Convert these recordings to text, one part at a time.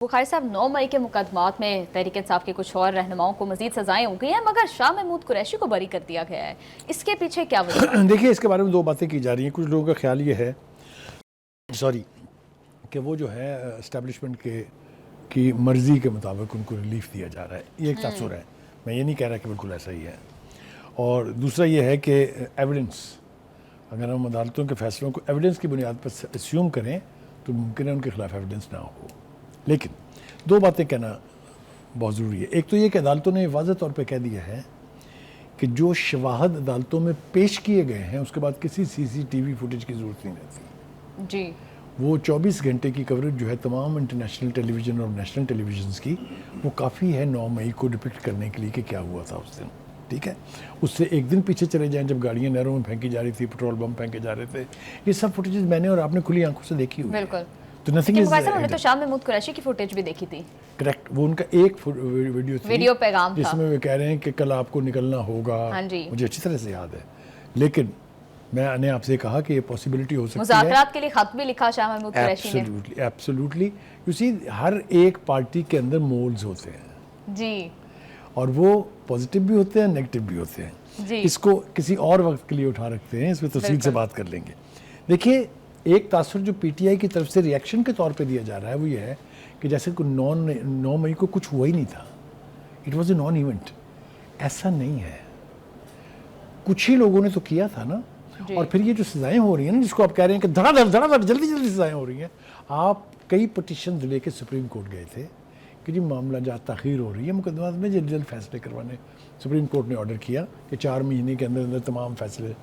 बुखारी साहब 9 मई के मुकदमात में तहरीक इंसाफ के कुछ और रहनुमाओं को मजीद सजाएं हो गई हैं, मगर शाह महमूद कुरैशी को बरी कर दिया गया है। इसके पीछे क्या वजह है? देखिए, इसके बारे में दो बातें की जा रही हैं। कुछ लोगों का ख्याल ये है कि वो जो है एस्टेब्लिशमेंट की मर्ज़ी के मुताबिक उनको रिलीफ दिया जा रहा है। ये एक तासुर है, मैं ये नहीं कह रहा कि बिल्कुल ऐसा ही है। और दूसरा ये है कि एविडेंस, अगर हम अदालतों के फैसलों को एविडेंस की बुनियाद पर अस्यूम करें तो मुमकिन है उनके खिलाफ एविडेंस ना हो। लेकिन दो बातें कहना बहुत ज़रूरी है। एक तो ये कि अदालतों ने वाज़ेह तौर पे कह दिया है कि जो शवाहद अदालतों में पेश किए गए हैं उसके बाद किसी CCTV फुटेज की ज़रूरत नहीं रहती जी। वो 24 घंटे की कवरेज जो है तमाम इंटरनेशनल टेलीविज़न और नेशनल टेलीविज़न की, वो काफ़ी है 9 मई को डिपिक्ट करने के लिए कि क्या हुआ था उस दिन। ठीक है, उससे एक दिन पीछे चले जाएं जब गाड़ियाँ नहरों में फेंकी जा रही थी, पेट्रोल बम फेंके जा रहे थे। ये सब फुटेजेस मैंने और आपने खुली आंखों से देखी हुई बिल्कुल। तो नथिंग इज। हमने तो शाह महमूद कुरैशी की फुटेज भी देखी थी। करेक्ट, वो उनका एक वीडियो पैगाम था जिसमें वो कह रहे हैं कि कल आपको निकलना होगा। हाँ जी। मुझे अच्छी तरह से याद है। लेकिन मैंने आपसे कहा कि ये पॉसिबिलिटी हो सकती है। मुज़ाकरात के लिए खत भी लिखा शाह महमूद कुरैशी ने। एब्सोल्युटली। यू सी, हर एक पार्टी के अंदर मोल्स होते हैं जी, और वो पॉजिटिव भी होते हैं, नेगेटिव भी होते हैं जी। इसको किसी और वक्त के लिए उठा रखते हैं, इसमें तफसील से बात कर लेंगे। देखिए, एक तासुर जो PTI की तरफ से रिएक्शन के तौर पे दिया जा रहा है वो ये है कि जैसे कि 9 मई को कुछ हुआ ही नहीं था, it was a non event. ऐसा नहीं है, कुछ ही लोगों ने तो किया था ना। और फिर ये जो सजाएं हो रही हैं ना, जिसको आप कह रहे हैं कि धड़ाधड़ जल्दी जल्दी सजाएं हो रही हैं, आप कई पटिशन लेके सुप्रीम कोर्ट गए थे कि जी मामला जहाँ ताख़ीर हो रही है मुकदमा में जल्द जल्द फैसले करवाने। सुप्रीम कोर्ट ने ऑर्डर किया कि 4 महीने के अंदर अंदर तमाम फैसले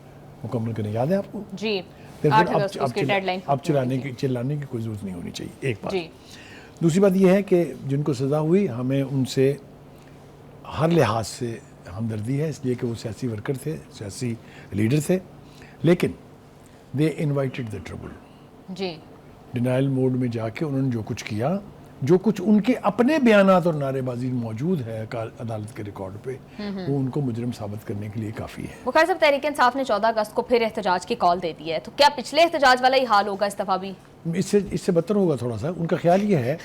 मुकम्मल करने। याद है आपको? जी। अब चिल्लाने की कोई ज़रूरत नहीं होनी चाहिए, एक बात। दूसरी बात यह है कि जिनको सज़ा हुई हमें उनसे हर लिहाज से हमदर्दी है, इसलिए कि वो सियासी वर्कर थे, सियासी लीडर थे। लेकिन दे इन्वाइटेड द ट्रबल। जी। डिनाइल मोड में जाके उन्होंने जो कुछ किया, जो कुछ उनके अपने बयानात और नारेबाजी मौजूद है अदालत के रिकॉर्ड पे, वो उनको मुजरिम साबित करने के लिए काफ़ी है। बुखारी साहब, तहरीक इंसाफ ने 14 अगस्त को फिर एहतजाज की कॉल दे दी है, तो क्या पिछले एहतजाज वाला ही हाल होगा इस दफ़ा भी? इससे बदतर होगा थोड़ा सा। उनका ख्याल ये है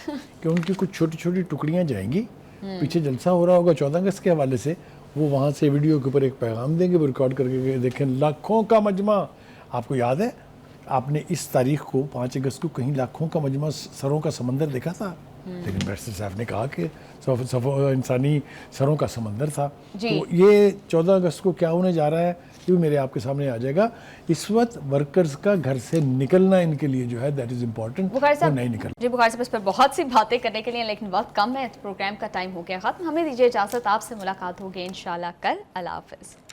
कि उनकी कुछ छोटी छोटी टुकड़ियाँ जाएंगी, पीछे जलसा हो रहा होगा 14 अगस्त के हवाले से, वो वहाँ से वीडियो के ऊपर एक पैगाम देंगे, वो रिकॉर्ड करके देखें लाखों का मजमा। आपको याद है आपने इस तारीख को 5 अगस्त को कहीं लाखों का मजमा सरों का समंदर देखा था? लेकिन बैरिस्टर साहब ने कहा कि इंसानी सरों का समंदर था। तो ये 14 अगस्त को क्या होने जा रहा है ये भी मेरे आपके सामने आ जाएगा। इस वक्त वर्कर्स का घर से निकलना इनके लिए जो है दैट इज़ इम्पॉर्टेंट, वो नहीं निकल। जी बुखारी साहब, इस पर बहुत सी बातें करने के लिए, लेकिन वक्त कम है, प्रोग्राम का टाइम हो गया ख़त्म। हमें दीजिए इजाज़त, आपसे मुलाकात होगी इंशाल्लाह कल। अल्लाह हाफ़िज़।